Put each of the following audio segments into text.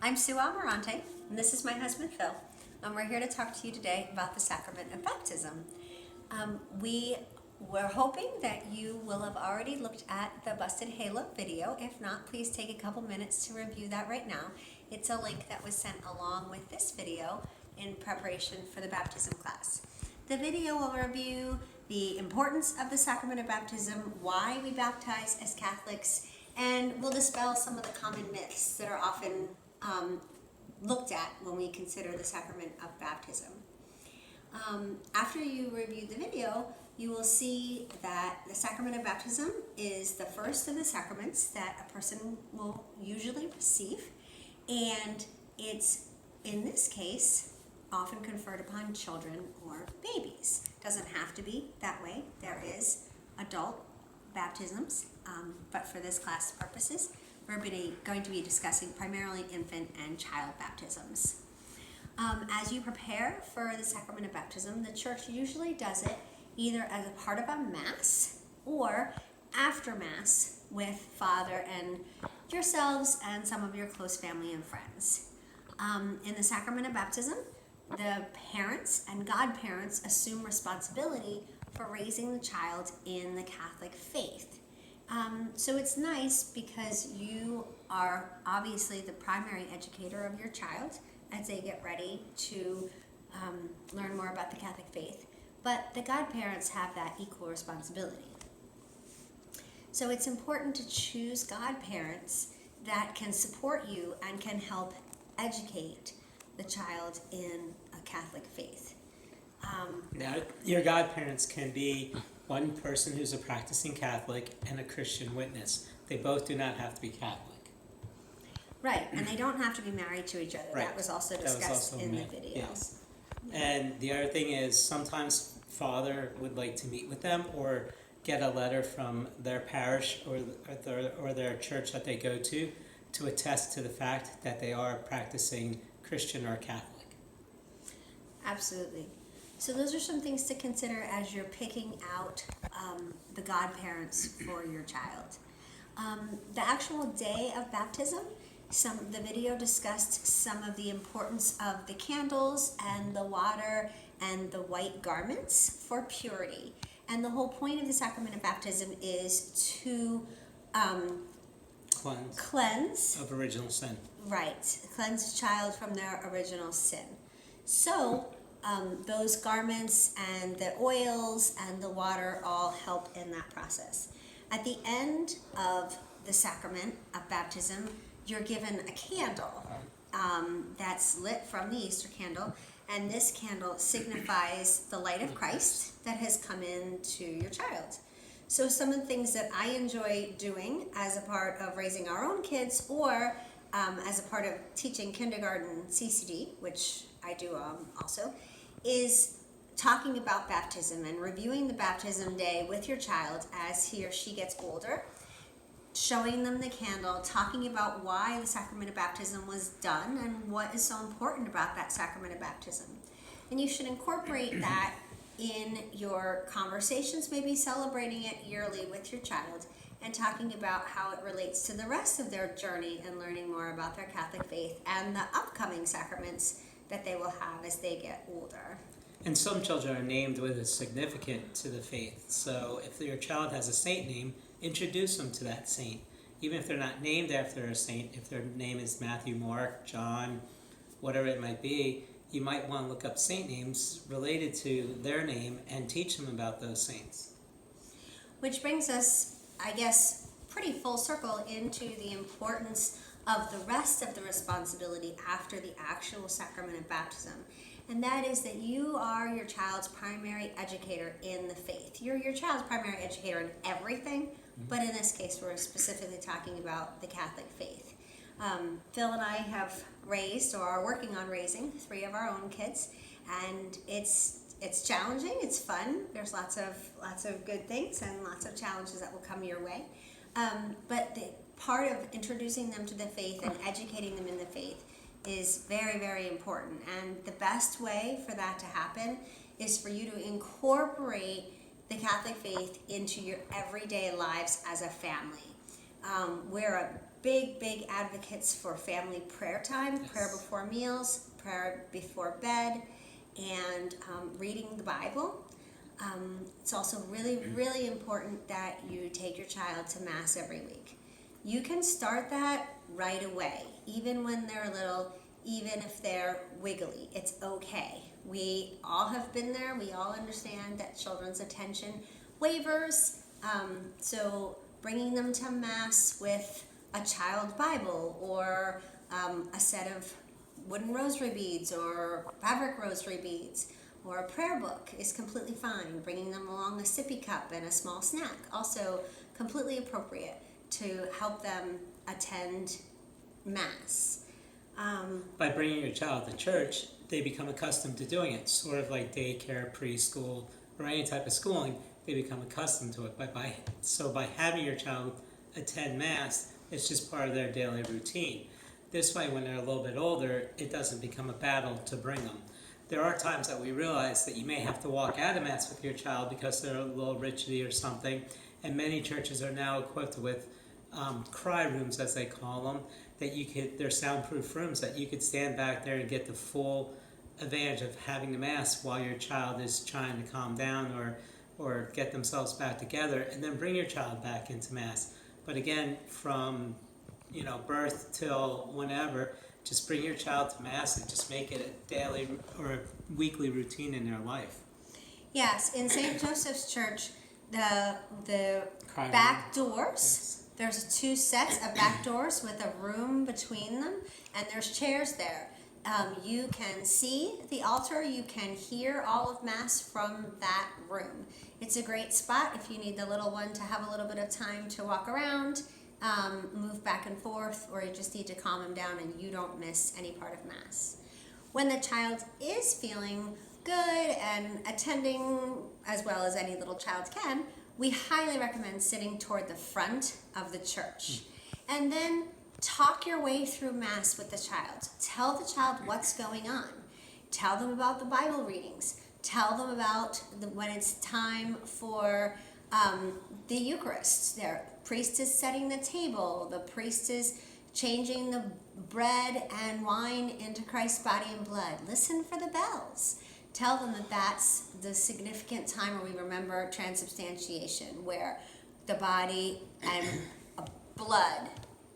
I'm Sue Almirante, and this is my husband Phil, and we're here to talk to you today about the sacrament of baptism. We were hoping that you will have already looked at the Busted Halo video. If not, please take a couple minutes to review that right now. It's a link that was sent along with this video in preparation for the baptism class. The video will review the importance of the sacrament of baptism, why we baptize as Catholics, and we'll dispel some of the common myths that are often looked at when we consider the sacrament of baptism. After you review the video, you will see that the sacrament of baptism is the first of the sacraments that a person will usually receive, and it's, in this case, often conferred upon children or babies. Doesn't have to be that way. There is adult baptisms, but for this class purposes, we're going to be discussing primarily infant and child baptisms. As you prepare for the sacrament of baptism, the church usually does it either as a part of a mass or after mass with Father and yourselves and some of your close family and friends. In the sacrament of baptism, the parents and godparents assume responsibility for raising the child in the Catholic faith. So it's nice because you are obviously the primary educator of your child as they get ready to learn more about the Catholic faith, but the godparents have that equal responsibility. So it's important to choose godparents that can support you and can help educate the child in a Catholic faith. Now, your godparents can be one person who's a practicing Catholic and a Christian witness. They both do not have to be Catholic. Right, and they don't have to be married to each other. Right. That was also discussed in the video. Yes. And the other thing is sometimes Father would like to meet with them or get a letter from their parish or their church that they go to attest to the fact that they are practicing Christian or Catholic. Absolutely. So those are some things to consider as you're picking out the godparents for your child. The actual day of baptism, the video discussed some of the importance of the candles and the water and the white garments for purity. And the whole point of the sacrament of baptism is to cleanse of original sin. Right, cleanse the child from their original sin. So those garments and the oils and the water all help in that process. At the end of the sacrament of baptism, you're given a candle that's lit from the Easter candle, and this candle signifies the light of Christ that has come into your child. So some of the things that I enjoy doing as a part of raising our own kids or as a part of teaching kindergarten CCD, which I do also, is talking about baptism and reviewing the baptism day with your child as he or she gets older, showing them the candle, talking about why the sacrament of baptism was done and what is so important about that sacrament of baptism. And you should incorporate that in your conversations, maybe celebrating it yearly with your child and talking about how it relates to the rest of their journey and learning more about their Catholic faith and the upcoming sacraments that they will have as they get older. And some children are named with a significance to the faith. So if your child has a saint name, introduce them to that saint. Even if they're not named after a saint, if their name is Matthew, Mark, John, whatever it might be, you might want to look up saint names related to their name and teach them about those saints. Which brings us, I guess, pretty full circle into the importance of the rest of the responsibility after the actual sacrament of baptism. And that is that you are your child's primary educator in the faith. You're your child's primary educator in everything, but in this case we're specifically talking about the Catholic faith. Phil and I have raised or are working on raising 3 of our own kids, and it's challenging, it's fun. There's lots of good things and lots of challenges that will come your way. But the part of introducing them to the faith and educating them in the faith is very, very important. And the best way for that to happen is for you to incorporate the Catholic faith into your everyday lives as a family. We're a big advocates for family prayer time, Yes. prayer before meals, prayer before bed, and reading the Bible. It's also really important that you take your child to Mass every week. You can start that right away, even when they're little, even if they're wiggly. It's okay. We all have been there. We all understand that children's attention wavers. So bringing them to Mass with a child Bible or a set of wooden rosary beads or fabric rosary beads or a prayer book is completely fine. Bringing them along a sippy cup and a small snack, also completely appropriate to help them attend Mass. By bringing your child to church, they become accustomed to doing it, sort of like daycare, preschool, or any type of schooling. They become accustomed to it. So by having your child attend Mass, it's just part of their daily routine. This way, when they're a little bit older, it doesn't become a battle to bring them. There are times that we realize that you may have to walk out of Mass with your child because they're a little ritchety or something, and many churches are now equipped with cry rooms, as they call them, that they're soundproof rooms that you could stand back there and get the full advantage of having the Mass while your child is trying to calm down or get themselves back together, and then bring your child back into Mass. But again, from birth till whenever, just bring your child to Mass and just make it a daily or a weekly routine in their life. Yes, in St. Joseph's Church, the Cry back room. doors, there's 2 sets of back doors with a room between them, and there's chairs there. You can see the altar, you can hear all of Mass from that room. It's a great spot if you need the little one to have a little bit of time to walk around, move back and forth, or you just need to calm him down and you don't miss any part of Mass. When the child is feeling good and attending as well as any little child can, we highly recommend sitting toward the front of the church. And then talk your way through Mass with the child. Tell the child what's going on. Tell them about the Bible readings. Tell them about when it's time for the Eucharist. The priest is setting the table. The priest is changing the bread and wine into Christ's body and blood. Listen for the bells. Tell them that that's the significant time where we remember transubstantiation, where the body and blood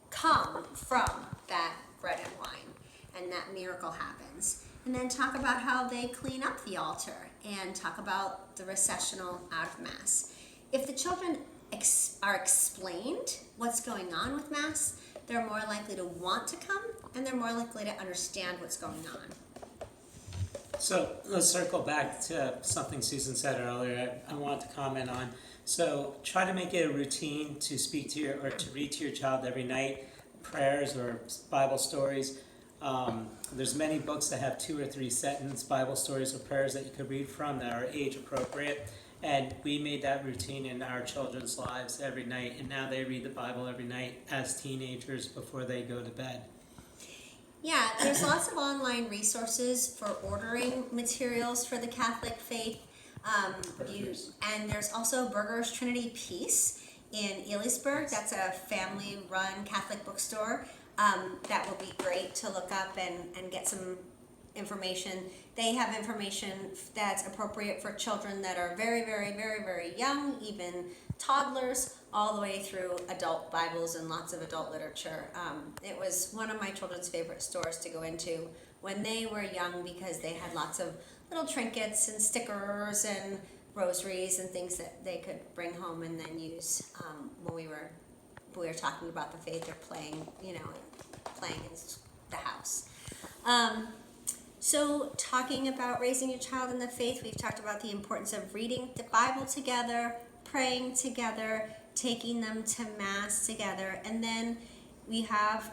come from that bread and wine, and that miracle happens. And then talk about how they clean up the altar, and talk about the recessional out of Mass. If the children are explained what's going on with Mass, they're more likely to want to come, and they're more likely to understand what's going on. So let's circle back to something Susan said earlier I wanted to comment on. So try to make it a routine to speak to to read to your child every night, prayers or Bible stories. There's many books that have 2 or 3 sentence Bible stories or prayers that you could read from that are age appropriate. And we made that routine in our children's lives every night. And now they read the Bible every night as teenagers before they go to bed. Yeah, there's lots of online resources for ordering materials for the Catholic faith. And there's also Berger's Trinity Peace in Elisburg. That's a family-run Catholic bookstore. That will be great to look up and get some information. They have information that's appropriate for children that are very, very, very, very young, even toddlers, all the way through adult Bibles and lots of adult literature. It was one of my children's favorite stores to go into when they were young because they had lots of little trinkets and stickers and rosaries and things that they could bring home and then use when we were talking about the faith or playing in the house. So talking about raising your child in the faith, we've talked about the importance of reading the Bible together, praying together, taking them to Mass together, and then we have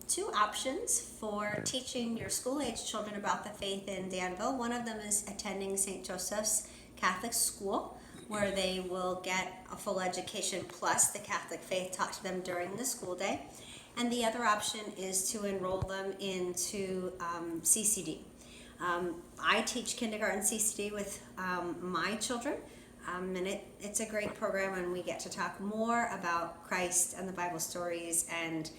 2 options for teaching your school-age children about the faith in Danville. One of them is attending St. Joseph's Catholic School, where they will get a full education plus the Catholic faith taught to them during the school day. And the other option is to enroll them into CCD. I teach kindergarten CCD with my children. And it's a great program, and we get to talk more about Christ and the Bible stories and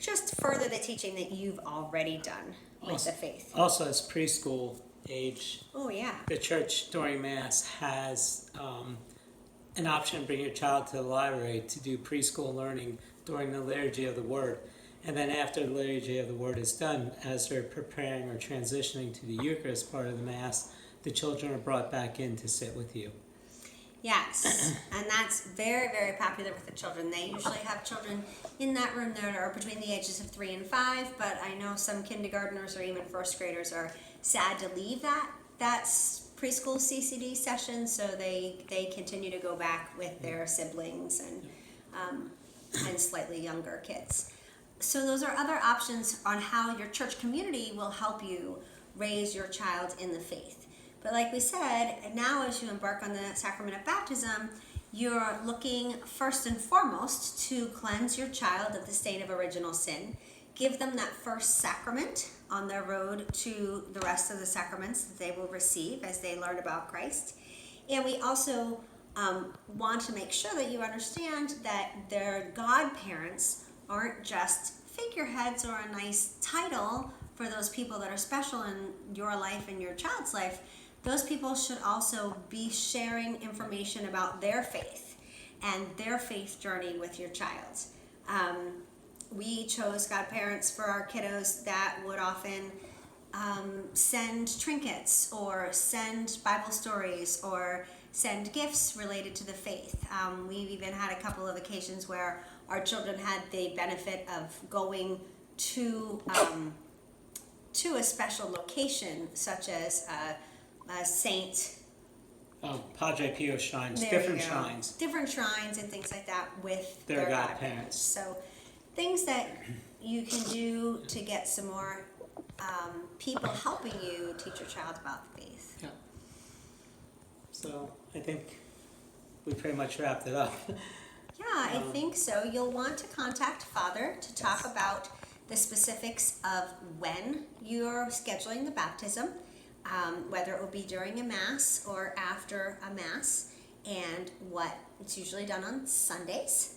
just further the teaching that you've already done with the faith. Also, as preschool age, Oh, yeah. the church during Mass has an option to bring your child to the library to do preschool learning during the Liturgy of the Word. And then after the Liturgy of the Word is done, as they're preparing or transitioning to the Eucharist part of the Mass, the children are brought back in to sit with you. Yes, and that's very, very popular with the children. They usually have children in that room that are between the ages of 3 and 5, but I know some kindergartners or even first graders are sad to leave that preschool CCD session, so they continue to go back with their siblings and slightly younger kids. So those are other options on how your church community will help you raise your child in the faith. But like we said, now as you embark on the sacrament of baptism, you're looking first and foremost to cleanse your child of the stain of original sin, give them that first sacrament on their road to the rest of the sacraments that they will receive as they learn about Christ. And we also want to make sure that you understand that their godparents aren't just figureheads or a nice title for those people that are special in your life and your child's life. Those people should also be sharing information about their faith and their faith journey with your child. We chose godparents for our kiddos that would often send trinkets or send Bible stories or send gifts related to the faith. We've even had a couple of occasions where our children had the benefit of going to a special location, such as a saint. Padre Pio shrines, There different you go. shrines. Different shrines and things like that with Their their godparents. So things that you can do to get some more people helping you teach your child about the faith. Yeah. So I think we pretty much wrapped it up. Yeah, I think so. You'll want to contact Father to talk about the specifics of when you're scheduling the baptism, whether it will be during a Mass or after a Mass, and what it's usually done on Sundays,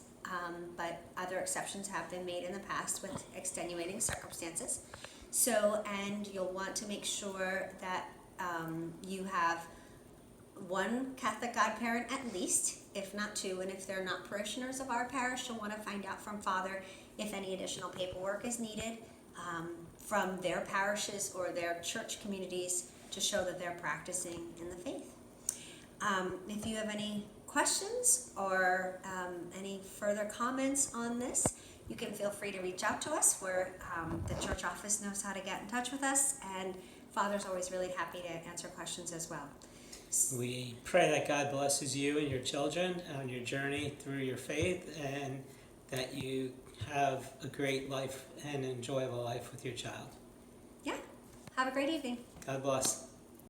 but other exceptions have been made in the past with extenuating circumstances. So, and you'll want to make sure that you have one Catholic godparent at least, if not two, and if they're not parishioners of our parish, you'll want to find out from Father if any additional paperwork is needed from their parishes or their church communities to show that they're practicing in the faith. If you have any questions or any further comments on this, you can feel free to reach out to us, where the church office knows how to get in touch with us, and Father's always really happy to answer questions as well. We pray that God blesses you and your children on your journey through your faith, and that you have a great life and enjoyable life with your child. Yeah, have a great evening. God bless.